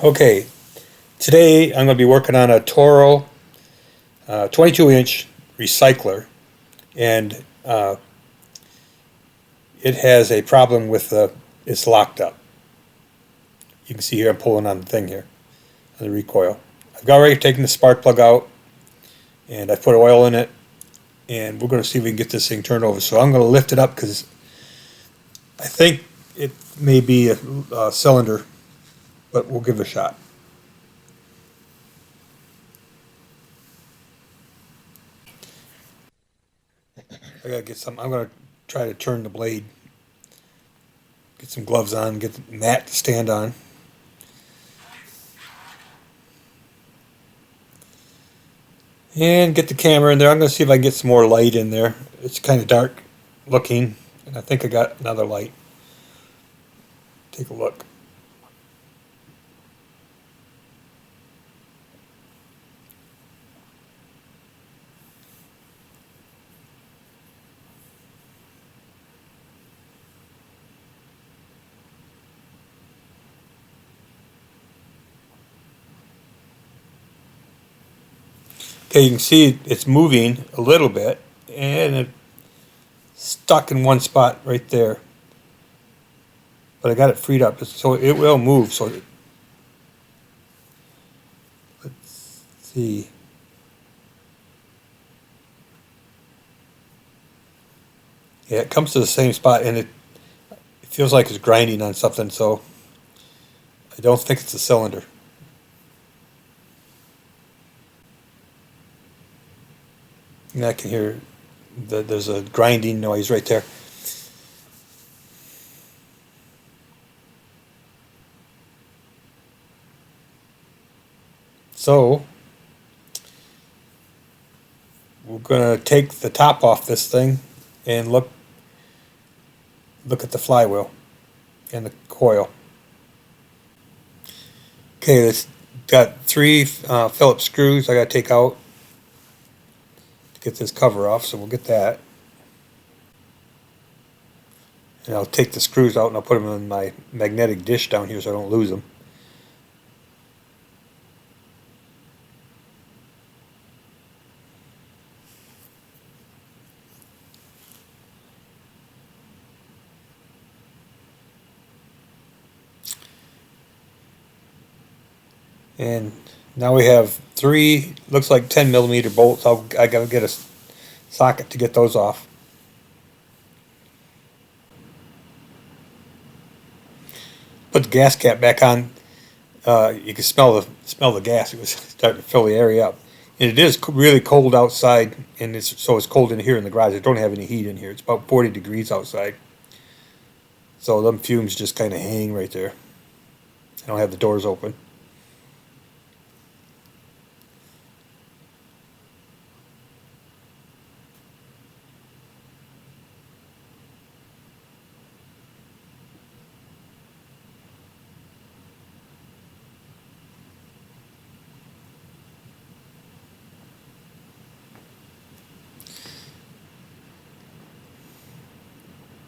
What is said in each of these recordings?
Okay, today I'm going to be working on a Toro 22-inch recycler, and it has a problem with it's locked up. You can see here I'm pulling on the thing here, on the recoil. I've already taken the spark plug out, and I put oil in it, and we're going to see if we can get this thing turned over. So I'm going to lift it up because I think it may be a cylinder, but we'll give it a shot. I gotta get some. I'm gonna try to turn the blade. Get some gloves on. Get the mat to stand on. And get the camera in there. I'm gonna see if I can get some more light in there. It's kind of dark looking, and I think I got another light. Take a look. Okay, you can see it's moving a little bit, and it's stuck in one spot right there. But I got it freed up, so it will move. So let's see. Yeah, it comes to the same spot, and it feels like it's grinding on something. So I don't think it's a cylinder. And I can hear there's a grinding noise right there. So we're gonna take the top off this thing and look at the flywheel and the coil. Okay, it's got three Phillips screws I gotta take out to get this cover off, so we'll get that. And I'll take the screws out and I'll put them in my magnetic dish down here so I don't lose them. And now we have three, looks like 10mm bolts. I gotta get a socket to get those off. Put the gas cap back on. You can smell the gas. It was starting to fill the area up. And it is really cold outside, and so it's cold in here in the garage. I don't have any heat in here. It's about 40 degrees outside. So them fumes just kind of hang right there. I don't have the doors open.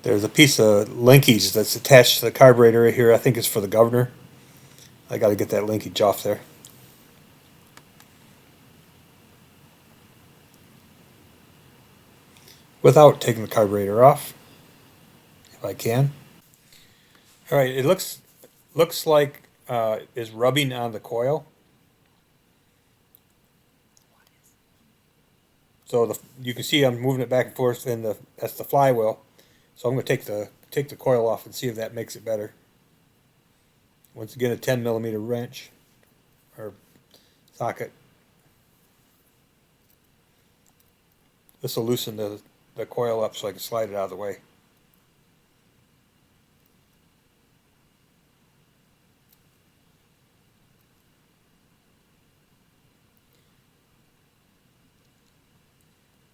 There's a piece of linkage that's attached to the carburetor right here. I think it's for the governor. I got to get that linkage off there. Without taking the carburetor off, if I can. All right, it looks like it's rubbing on the coil. So you can see I'm moving it back and forth, and that's the flywheel. So I'm going to take the coil off and see if that makes it better. Once again, a 10mm wrench or socket. This will loosen the coil up so I can slide it out of the way.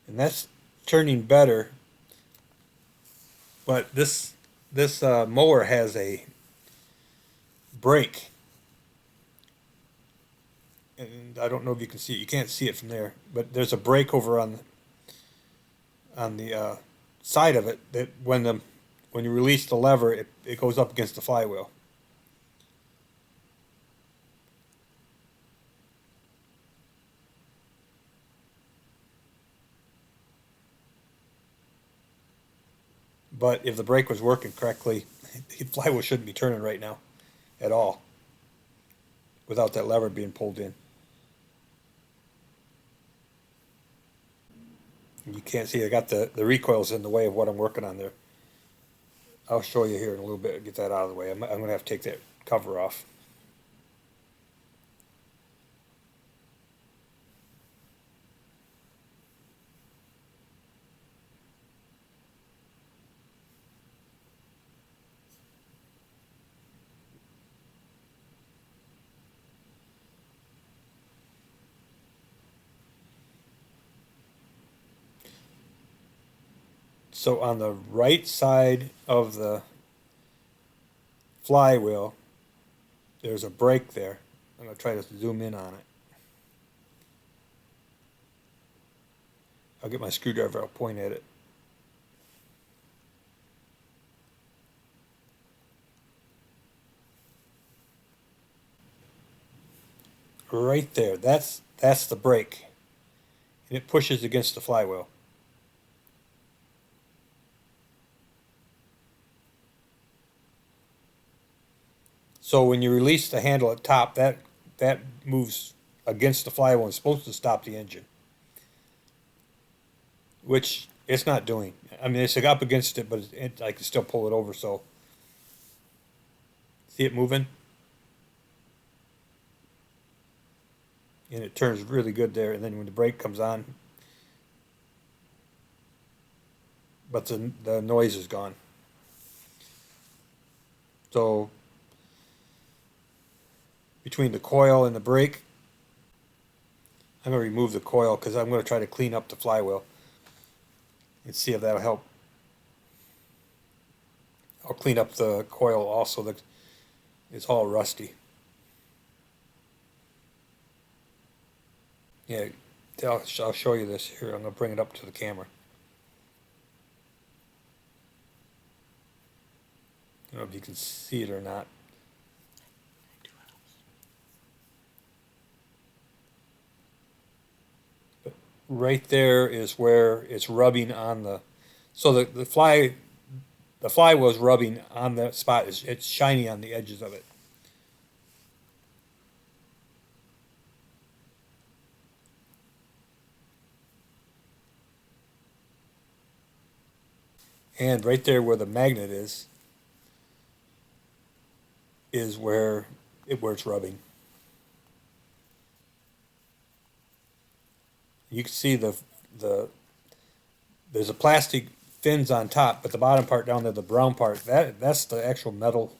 And that's turning better. But this mower has a brake, and I don't know if you can see it. You can't see it from there, but there's a brake over on the side of it that when you release the lever, it goes up against the flywheel. But if the brake was working correctly, the flywheel shouldn't be turning right now at all without that lever being pulled in. You can't see, I got the recoils in the way of what I'm working on there. I'll show you here in a little bit, get that out of the way. I'm going to have to take that cover off. So on the right side of the flywheel, there's a brake there. I'm going to try to zoom in on it. I'll get my screwdriver, I'll point at it. Right there, that's the brake. And it pushes against the flywheel. So when you release the handle at top, that moves against the flywheel and is supposed to stop the engine. Which it's not doing. I mean, it's up against it, but I can still pull it over, so. See it moving? And it turns really good there, and then when the brake comes on, but the noise is gone. So between the coil and the brake, I'm going to remove the coil because I'm going to try to clean up the flywheel and see if that'll help. I'll clean up the coil also, that it's all rusty. Yeah, I'll show you this here. I'm going to bring it up to the camera. I don't know if you can see it or not. But right there is where it's rubbing on the, so the flywheel is rubbing on that spot. It's shiny on the edges of it. And right there where the magnet is where it's rubbing. You can see there's a plastic fins on top, but the bottom part down there, the brown part, that's the actual metal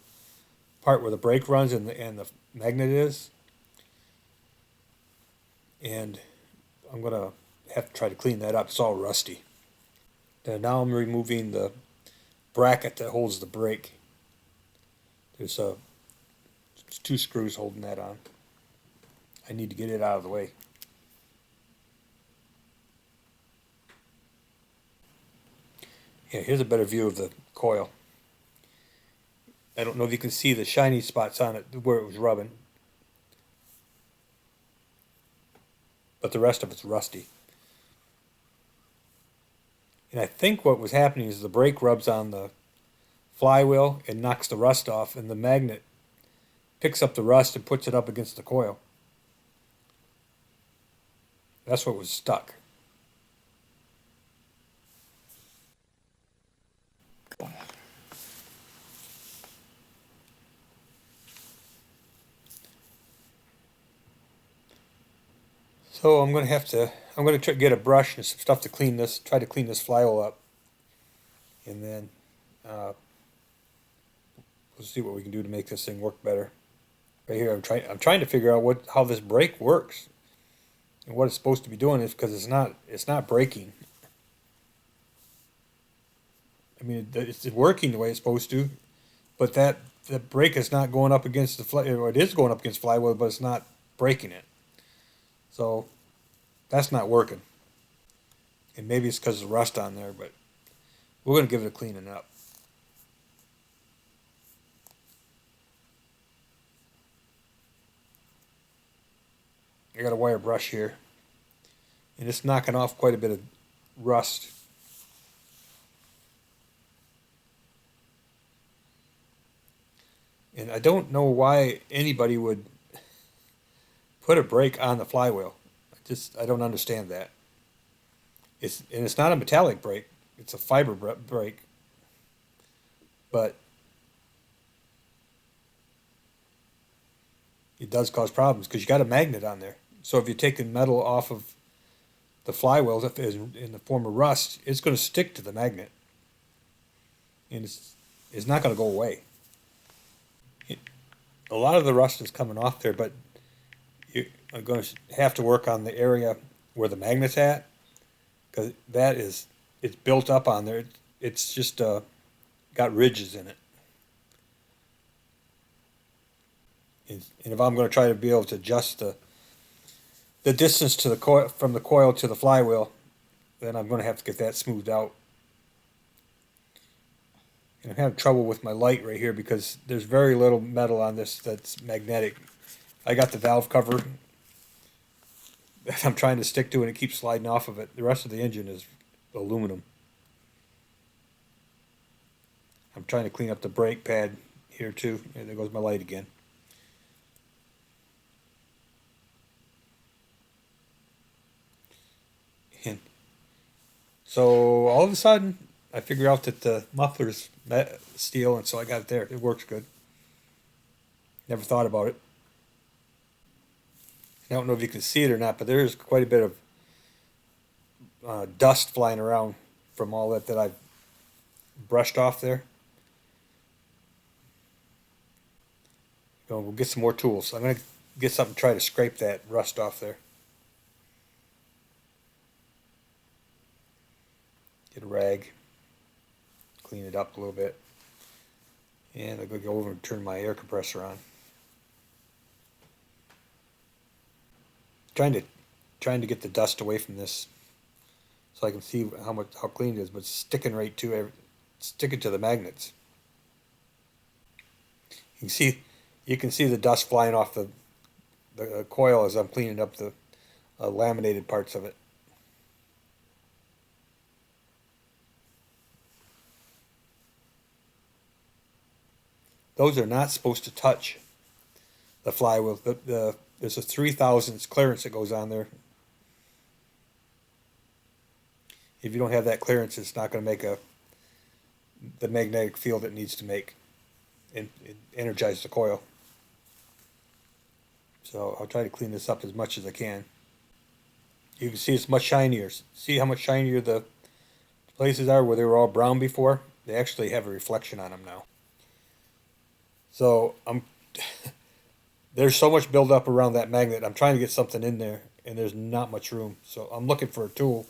part where the brake runs and the magnet is. And I'm gonna have to try to clean that up. It's all rusty. And now I'm removing the bracket that holds the brake. There's two screws holding that on. I need to get it out of the way. Yeah, here's a better view of the coil. I don't know if you can see the shiny spots on it where it was rubbing, but the rest of it's rusty. And I think what was happening is the brake rubs on the flywheel and knocks the rust off, and the magnet picks up the rust and puts it up against the coil. That's what was stuck. So I'm going to get a brush and some stuff to try to clean this flywheel up. And then we'll see what we can do to make this thing work better. Right here, I'm trying to figure out how this brake works and what it's supposed to be doing, is because it's not braking. I mean, it's working the way it's supposed to, but the brake is not going up against the flywheel. It is going up against the flywheel, but it's not braking it. So that's not working. And maybe it's because of the rust on there, but we're going to give it a cleaning up. I got a wire brush here, and it's knocking off quite a bit of rust. And I don't know why anybody would put a brake on the flywheel. I don't understand that. It's not a metallic brake. It's a fiber brake, but it does cause problems because you got a magnet on there. So if you're taking metal off of the flywheel, if it's in the form of rust, it's going to stick to the magnet, and it's not going to go away. A lot of the rust is coming off there, but you are going to have to work on the area where the magnet's at, because it's built up on there. It's just got ridges in it. And if I'm going to try to be able to adjust the distance to the coil from the coil to the flywheel, then I'm going to have to get that smoothed out. And I'm having trouble with my light right here because there's very little metal on this that's magnetic. I got the valve cover that I'm trying to stick to and it keeps sliding off of it. The rest of the engine is aluminum. I'm trying to clean up the brake pad here too. And there goes my light again. And so all of a sudden, I figure out that the muffler's steel, and so I got it there. It works good. Never thought about it. I don't know if you can see it or not, but there's quite a bit of dust flying around from all that I've brushed off there. So we'll get some more tools. I'm going to get something to try to scrape that rust off there. Get a rag, clean it up a little bit, and I'm going to go over and turn my air compressor on. Trying to get the dust away from this, so I can see how clean it is, but it's sticking right to the magnets. You can see the dust flying off the coil as I'm cleaning up the laminated parts of it. Those are not supposed to touch the flywheel. There's a 3,000 clearance that goes on there. If you don't have that clearance, it's not going to make the magnetic field it needs to make and energize the coil. So I'll try to clean this up as much as I can. You can see it's much shinier. See how much shinier the places are where they were all brown before? They actually have a reflection on them now. So there's so much buildup around that magnet. I'm trying to get something in there, and there's not much room. So I'm looking for a tool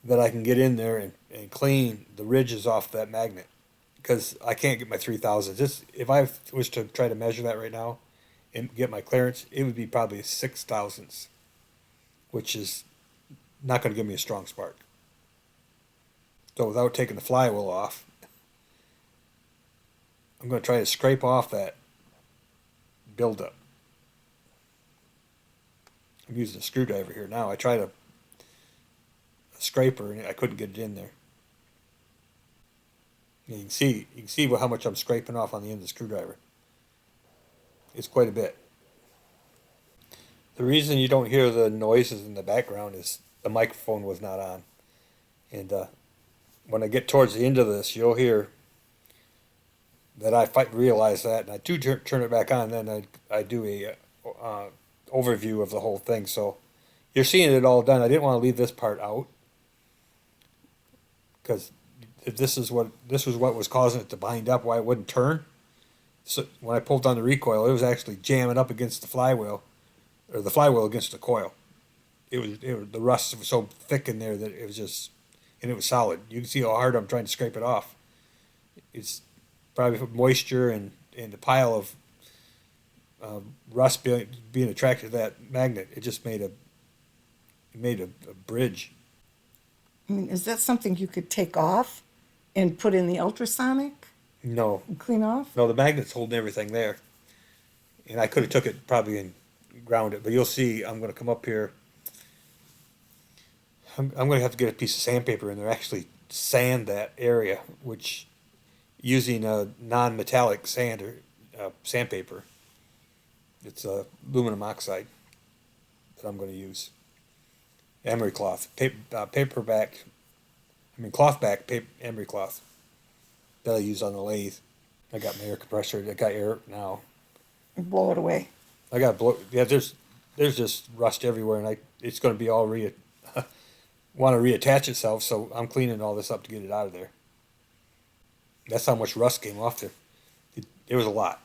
that I can get in there and clean the ridges off that magnet, because I can't get my 3,000. If I was to try to measure that right now and get my clearance, it would be probably 6,000ths, which is not going to give me a strong spark. So without taking the flywheel off, I'm going to try to scrape off that buildup. I'm using a screwdriver here now. I tried a scraper and I couldn't get it in there. And you can see how much I'm scraping off on the end of the screwdriver. It's quite a bit. The reason you don't hear the noises in the background is the microphone was not on. And when I get towards the end of this, you'll hear that I realize that, and I do turn it back on, and then I do a overview of the whole thing. So you're seeing it all done. I didn't want to leave this part out, because this was what was causing it to bind up, why it wouldn't turn. So when I pulled on the recoil, it was actually jamming up against the flywheel, or the flywheel against the coil. The rust was so thick in there that it was just, and it was solid. You can see how hard I'm trying to scrape it off. It's probably moisture and the pile of rust being attracted to that magnet. It just made a bridge. I mean, is that something you could take off and put in the ultrasonic No, and clean off? no, the magnet's holding everything there, and I could have took it probably and ground it. But you'll see, I'm going to come up here. I'm going to have to get a piece of sandpaper in there, actually sand that area, which using a non-metallic sander, sandpaper. It's aluminum oxide that I'm going to use. Emery cloth, cloth back emery cloth that I use on the lathe. I got my air compressor. I got air now. Blow it away. I got blow. Yeah, there's just rust everywhere, and it's going to be all want to reattach itself. So I'm cleaning all this up to get it out of there. That's how much rust came off there. It was a lot.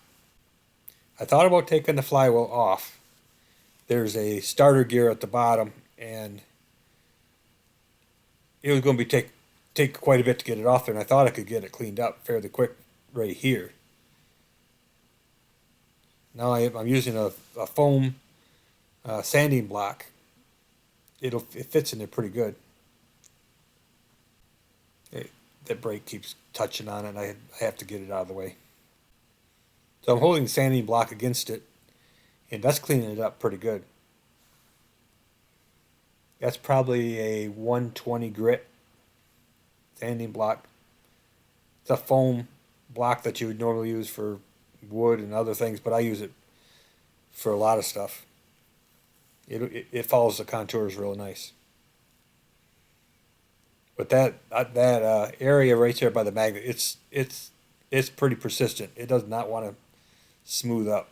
I thought about taking the flywheel off. There's a starter gear at the bottom, and it was going to take quite a bit to get it off there, and I thought I could get it cleaned up fairly quick right here. Now I'm using a foam sanding block. It fits in there pretty good. That brake keeps touching on it, and I have to get it out of the way. So I'm holding the sanding block against it, and that's cleaning it up pretty good. That's probably a 120 grit sanding block. It's a foam block that you would normally use for wood and other things, but I use it for a lot of stuff. It follows the contours real nice. But that area right there by the magnet, it's pretty persistent. It does not want to smooth up.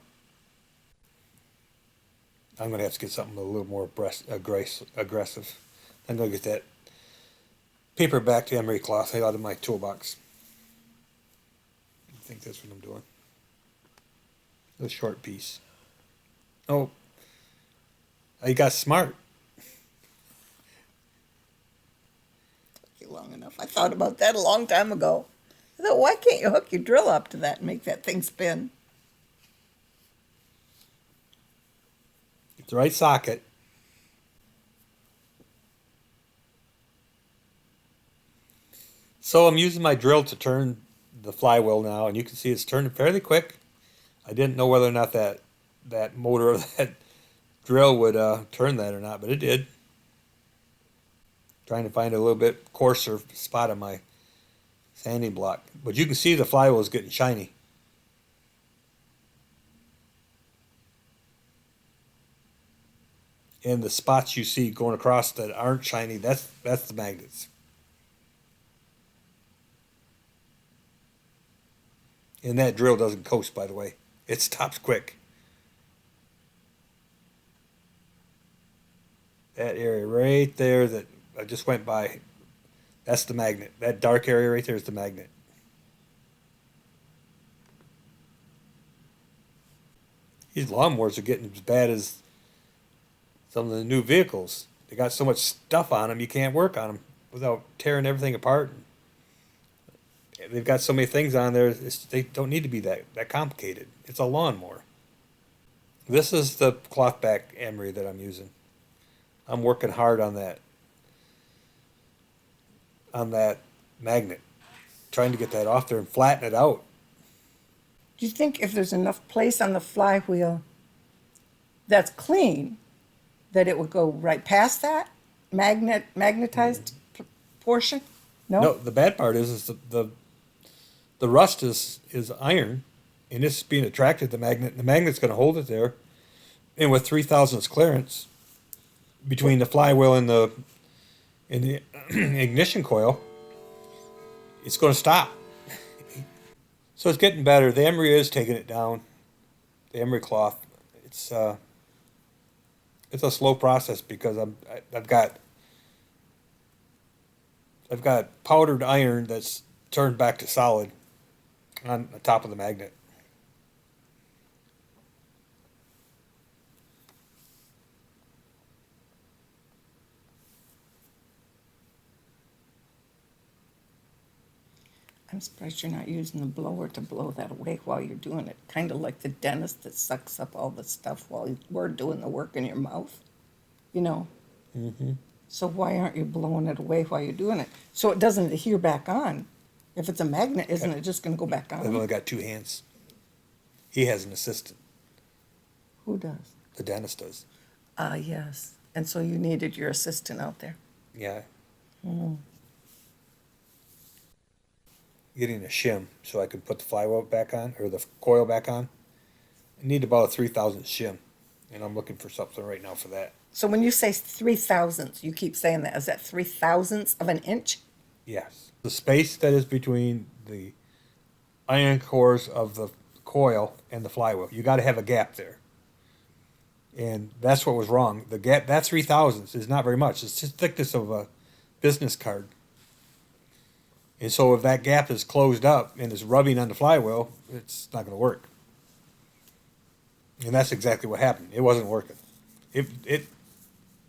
I'm going to have to get something a little more aggressive. I'm going to get that paperback emery cloth out of my toolbox. I think that's what I'm doing. A short piece. Oh, I got smart. Long enough. I thought about that a long time ago. I thought, why can't you hook your drill up to that and make that thing spin? Get the right socket. So I'm using my drill to turn the flywheel now, and you can see it's turning fairly quick. I didn't know whether or not that motor or that drill would turn that or not, but it did. Trying to find a little bit coarser spot on my sanding block. But you can see the flywheel is getting shiny. And the spots you see going across that aren't shiny, that's the magnets. And that drill doesn't coast, by the way. It stops quick. That area right there that I just went by, that's the magnet. That dark area right there is the magnet. These lawnmowers are getting as bad as some of the new vehicles. They got so much stuff on them, you can't work on them without tearing everything apart. They've got so many things on there, they don't need to be that complicated. It's a lawnmower. This is the cloth back emery that I'm using. I'm working hard on that magnet, trying to get that off there and flatten it out. Do you think if there's enough place on the flywheel that's clean, that it would go right past that magnetized portion? No, the bad part is the rust is iron, and it's being attracted to the magnet. The magnet's going to hold it there, and with 3,000ths clearance between the flywheel and the ignition coil, it's going to stop. So it's getting better. The emery is taking it down. The emery cloth. It's a slow process because I've got powdered iron that's turned back to solid on the top of the magnet. I'm surprised you're not using the blower to blow that away while you're doing it. Kind of like the dentist that sucks up all the stuff while we're doing the work in your mouth. You know? Mm-hmm. So why aren't you blowing it away while you're doing it? So it doesn't adhere back on. If it's a magnet, isn't it just going to go back I've on? only got 2 hands. He has an assistant. Who does? The dentist does. Ah, yes. And so you needed your assistant out there. Yeah. Mm. getting a shim so I could put the flywheel back on, or the coil back on. I need about a 3,000 shim, and I'm looking for something right now for that. So when you say 3 thousandths, you keep saying that. Is that 3 thousandths of an inch? Yes. The space that is between the iron cores of the coil and the flywheel, you got to have a gap there. And that's what was wrong. The gap, that 3 thousandths is not very much. It's just thickness of a business card. And so if that gap is closed up and is rubbing on the flywheel, it's not going to work. And that's exactly what happened. It wasn't working. It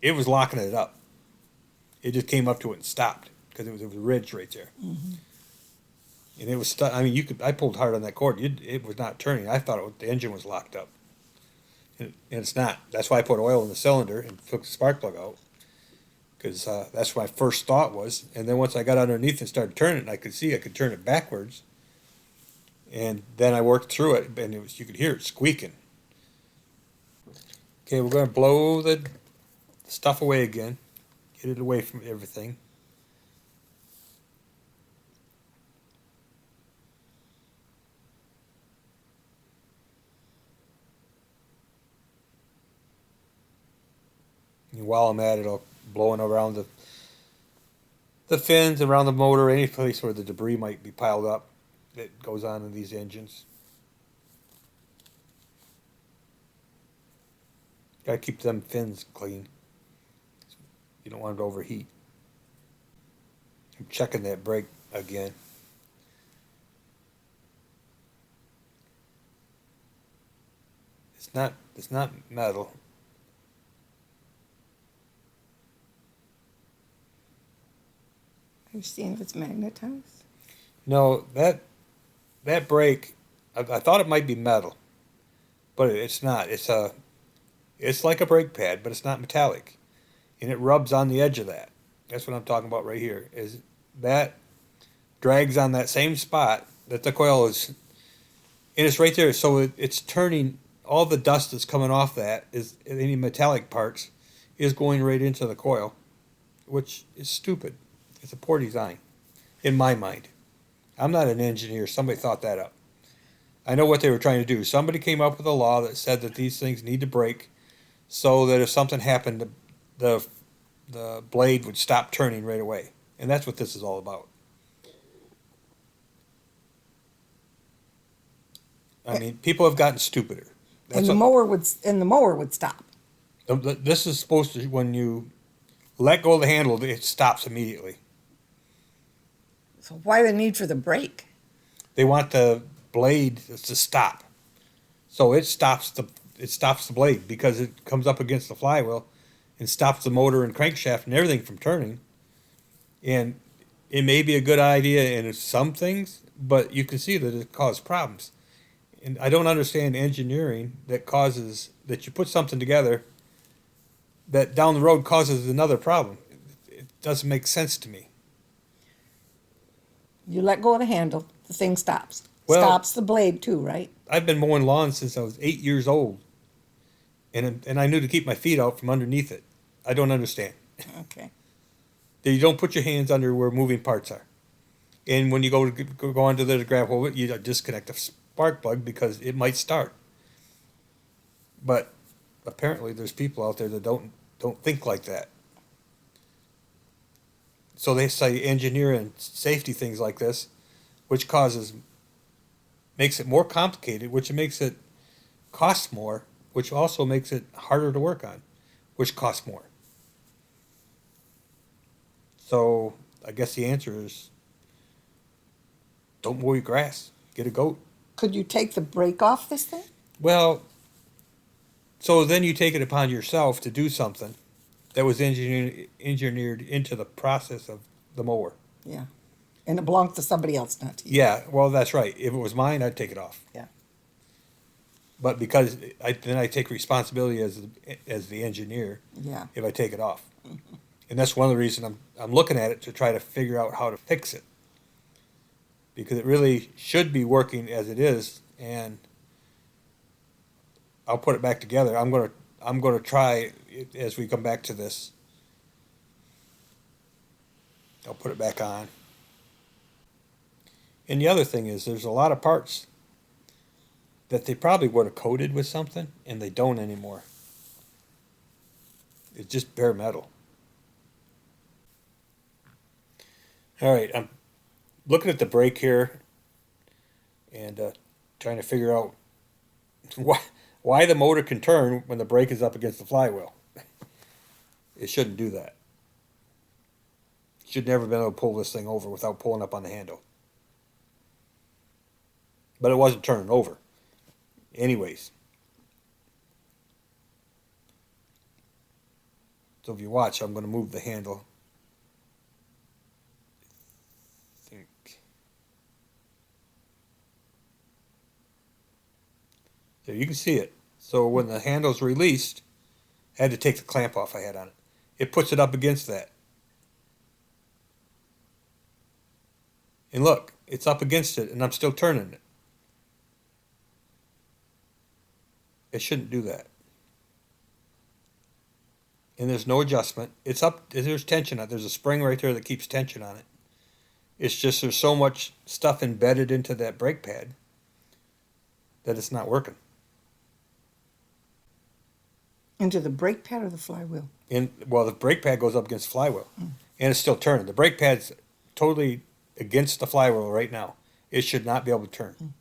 was locking it up. It just came up to it and stopped because it was a ridge right there. Mm-hmm. And it was stuck. I mean, I pulled hard on that cord. It was not turning. I thought the engine was locked up. And it's not. That's why I put oil in the cylinder and took the spark plug out. Because that's what my first thought was. And then once I got underneath and started turning it, I could see I could turn it backwards. And then I worked through it, and you could hear it squeaking. Okay, we're going to blow the stuff away again. Get it away from everything. And while I'm at it, I'll blowing around the fins, around the motor, any place where the debris might be piled up that goes on in these engines. Gotta keep them fins clean. You don't want it to overheat. I'm checking that brake again. It's not metal. Are you seeing if it's magnetized? No, that brake, I thought it might be metal, but it's not. It's like a brake pad, but it's not metallic, and it rubs on the edge of that. That's what I'm talking about right here. Is that drags on that same spot that the coil is, and it's right there. So it's turning. All the dust that's coming off that is any metallic parts is going right into the coil, which is stupid. It's a poor design, in my mind. I'm not an engineer. Somebody thought that up. I know what they were trying to do. Somebody came up with a law that said that these things need to break so that if something happened, the blade would stop turning right away. And that's what this is all about. I mean, people have gotten stupider. And the mower would stop. This is supposed to, when you let go of the handle, it stops immediately. So why the need for the brake? They want the blade to stop, so it stops the blade because it comes up against the flywheel and stops the motor and crankshaft and everything from turning. And it may be a good idea in some things, but you can see that it causes problems. And I don't understand engineering that you put something together that down the road causes another problem. It doesn't make sense to me. You let go of the handle, the thing stops. Well, Stops the blade too, right? I've been mowing lawns since I was 8 years old, and I knew to keep my feet out from underneath it. I don't understand. Okay. You don't put your hands under where moving parts are, and when you go onto the grab hold it, you disconnect the spark plug because it might start. But apparently, there's people out there that don't think like that. So they say engineer and safety things like this, which makes it more complicated, which makes it cost more, which also makes it harder to work on, which costs more. So I guess the answer is don't mow your grass. Get a goat. Could you take the brake off this thing? Well, so then you take it upon yourself to do something that was engineered into the process of the mower. Yeah. And it belongs to somebody else, not to you. Yeah, well, that's right. If it was mine, I'd take it off. Yeah. But because then I take responsibility as the engineer. Yeah. If I take it off, and that's one of the reasons I'm looking at it to try to figure out how to fix it, because it really should be working as it is, and I'll put it back together. I'm gonna try it as we come back to this. I'll put it back on. And the other thing is there's a lot of parts that they probably would have coated with something and they don't anymore. It's just bare metal. All right, I'm looking at the brake here and trying to figure out why the motor can turn when the brake is up against the flywheel. It shouldn't do that. Should never been able to pull this thing over without pulling up on the handle. But it wasn't turning over. Anyways. So if you watch, I'm going to move the handle. Think. So you can see it. So when the handle's released, I had to take the clamp off I had on it. It puts it up against that. And look, it's up against it and I'm still turning it. It shouldn't do that. And there's no adjustment. It's up, there's tension on it. There's a spring right there that keeps tension on it. It's just there's so much stuff embedded into that brake pad that it's not working. Into the brake pad or the flywheel? And well, the brake pad goes up against the flywheel and it's still turning. The brake pad's totally against the flywheel right now. It should not be able to turn.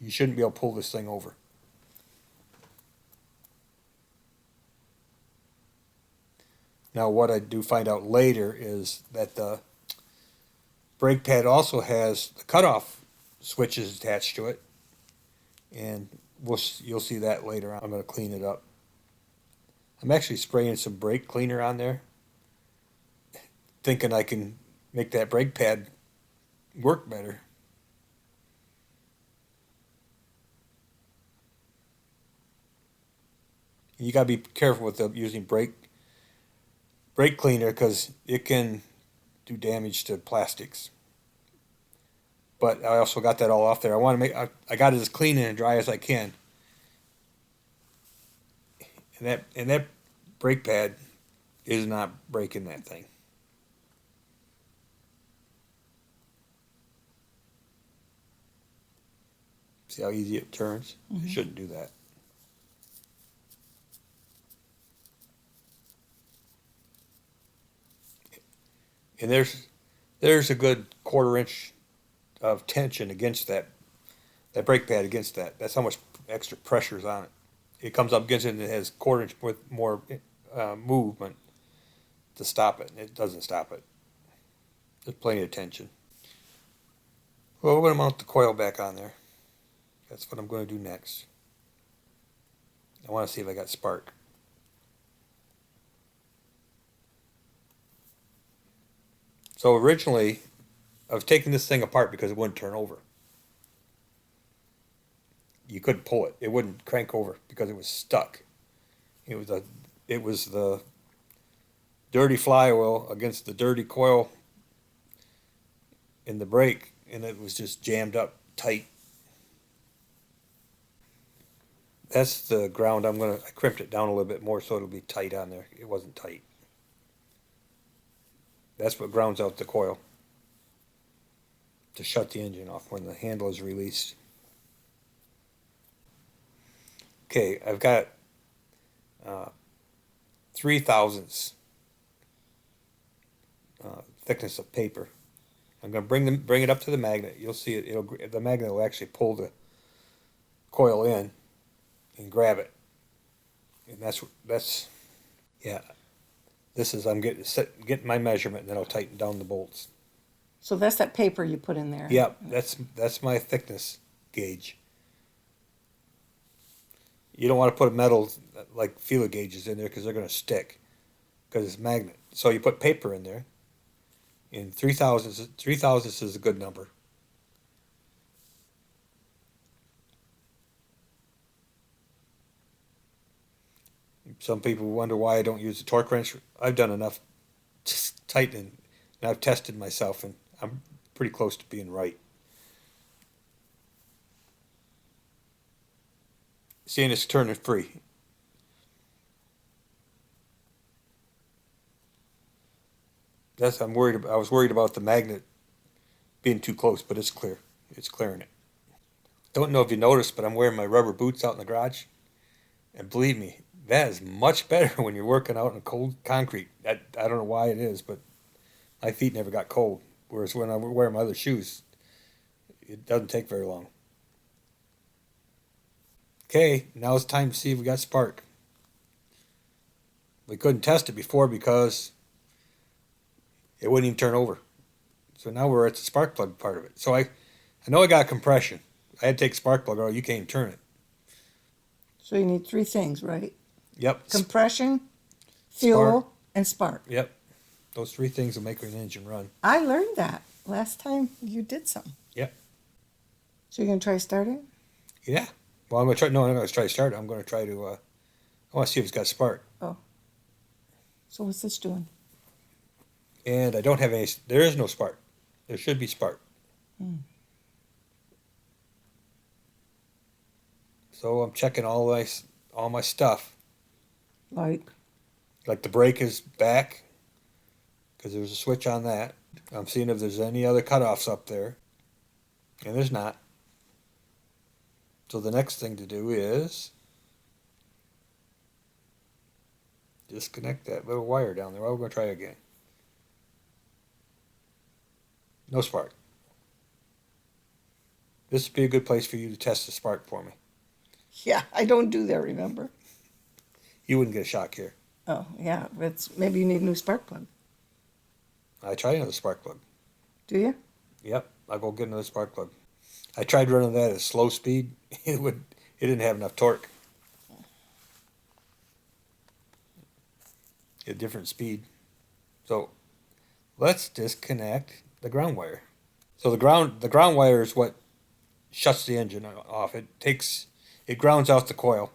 You shouldn't be able to pull this thing over. Now, what I do find out later is that the brake pad also has the cutoff switches attached to it, and you'll see that later on. I'm going to clean it up. I'm actually spraying some brake cleaner on there, thinking I can make that brake pad work better. You got to be careful with using brake cleaner because it can do damage to plastics. But I also got that all off there. I got it as clean and dry as I can. And that brake pad is not breaking that thing. See how easy it turns? It shouldn't do that. And there's a good 1/4 inch of tension against that brake pad against that. That's how much extra pressure is on it. It comes up against it and it has 1/4 inch with more movement to stop it. It doesn't stop it. There's plenty of tension. Well, we're going to mount the coil back on there. That's what I'm going to do next. I want to see if I got spark. So originally, I was taking this thing apart because it wouldn't turn over. You couldn't pull it. It wouldn't crank over because it was stuck. It was the dirty flywheel against the dirty coil in the brake, and it was just jammed up tight. That's the ground I crimped it down a little bit more so it'll be tight on there. It wasn't tight. That's what grounds out the coil to shut the engine off when the handle is released. Okay, I've got 3/1000 thickness of paper. I'm going to bring it up to the magnet. You'll see it. The magnet will actually pull the coil in and grab it. And that's yeah. This is I'm getting my measurement, and then I'll tighten down the bolts. So that's that paper you put in there. Yep, that's my thickness gauge. You don't want to put metal like feeler gauges in there because they're going to stick because it's magnet. So you put paper in there. And 3/1000 is a good number. Some people wonder why I don't use a torque wrench. I've done enough tightening, and I've tested myself, and I'm pretty close to being right. Seeing it's turning free. I'm worried about. I was worried about the magnet being too close, but it's clear. It's clearing it. Don't know if you noticed, but I'm wearing my rubber boots out in the garage. And believe me, that is much better when you're working out in cold concrete. I don't know why it is, but my feet never got cold. Whereas when I wear my other shoes, it doesn't take very long. Okay, now it's time to see if we got spark. We couldn't test it before because it wouldn't even turn over. So now we're at the spark plug part of it. So I know I got compression. I had to take spark plug out. You can't even turn it. So you need three things, right? Yep. Compression, fuel, Spark. and spark. Yep. Those three things will make an engine run. I learned that last time you did something. Yep. So you're gonna try starting? Yeah. Well, I'm gonna try. No, I'm not gonna try to start it. I'm gonna try to. I want to see if it's got spark. Oh. So what's this doing? And I don't have any. There is no spark. There should be spark. So I'm checking all my stuff. Like, Like the brake is back because there's a switch on that. I'm seeing if there's any other cutoffs up there, and there's not. So the next thing to do is disconnect that little wire down there. Well, we're going to try again. No spark. This would be a good place for you to test the spark for me. yeah, I don't do that, remember? You wouldn't get a shock here. Oh, yeah, maybe you need a new spark plug. I tried another spark plug. Do you? Yep, I'll go get another spark plug. I tried running that at slow speed. It didn't have enough torque. A different speed. So let's disconnect the ground wire. So the ground wire is what shuts the engine off. It grounds out the coil.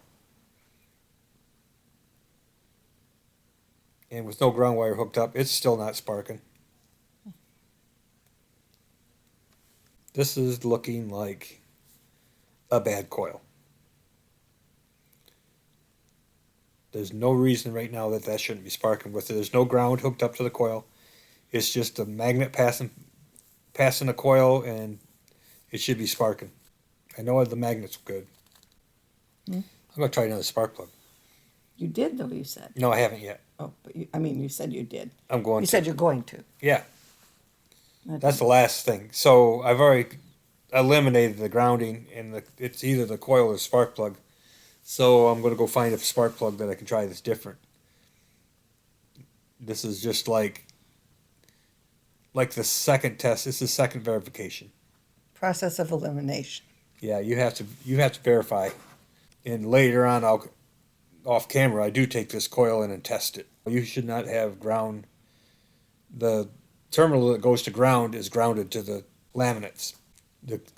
And with no ground wire hooked up, it's still not sparking. This is looking like a bad coil. There's no reason right now that shouldn't be sparking with it. There's no ground hooked up to the coil. It's just a magnet passing the coil, and it should be sparking. I know the magnet's good. I'm going to try another spark plug. You did, though, you said. No, I haven't yet. Oh, but you said you did. I'm going You to. said you're going to. Yeah, that's the last thing. So I've already eliminated the grounding, and it's either the coil or the spark plug. So I'm going to go find a spark plug that I can try that's different. This is just like the second test. This is the second verification. Process of elimination. Yeah, you have to verify. And later on, off camera, I do take this coil in and test it. You should not have ground. The terminal that goes to ground is grounded to the laminates.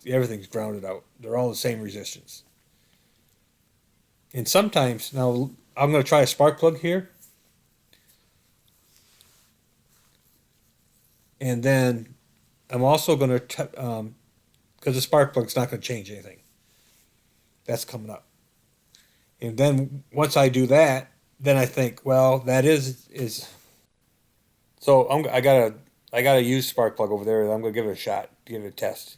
Everything's grounded out. They're all the same resistance. And sometimes, now I'm going to try a spark plug here. And then I'm also going to, because the spark plug's not going to change anything. That's coming up. And then once I do that, then I think, well, that is. So I gotta use spark plug over there. I'm gonna give it a shot, give it a test.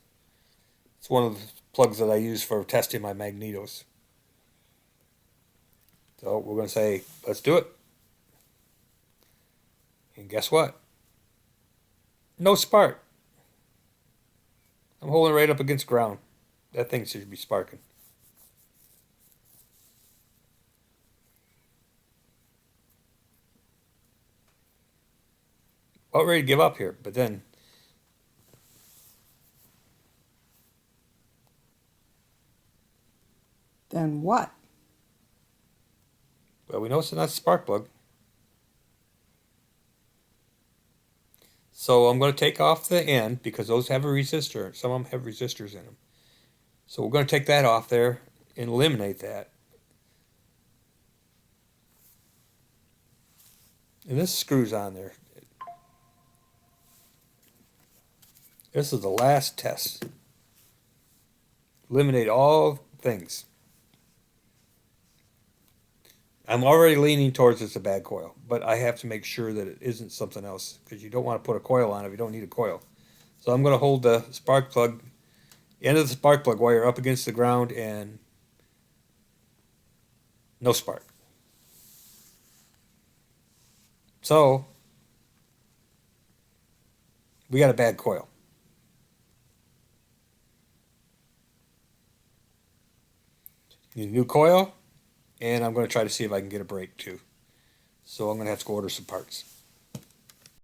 It's one of the plugs that I use for testing my magnetos. So we're gonna say, let's do it. And guess what? No spark. I'm holding it right up against ground. That thing should be sparking. About ready to give up here, but then Then what? well, we know it's not a spark plug. So I'm going to take off the end because those have a resistor. Some of them have resistors in them. So we're going to take that off there and eliminate that. And this screws on there. This is the last test. Eliminate all things. I'm already leaning towards it's a bad coil, but I have to make sure that it isn't something else because you don't want to put a coil on if you don't need a coil. So I'm going to hold the spark plug, end of the spark plug wire up against the ground and no spark. So we got a bad coil. Need a new coil, and I'm going to try to see if I can get a brake too. So I'm going to have to go order some parts.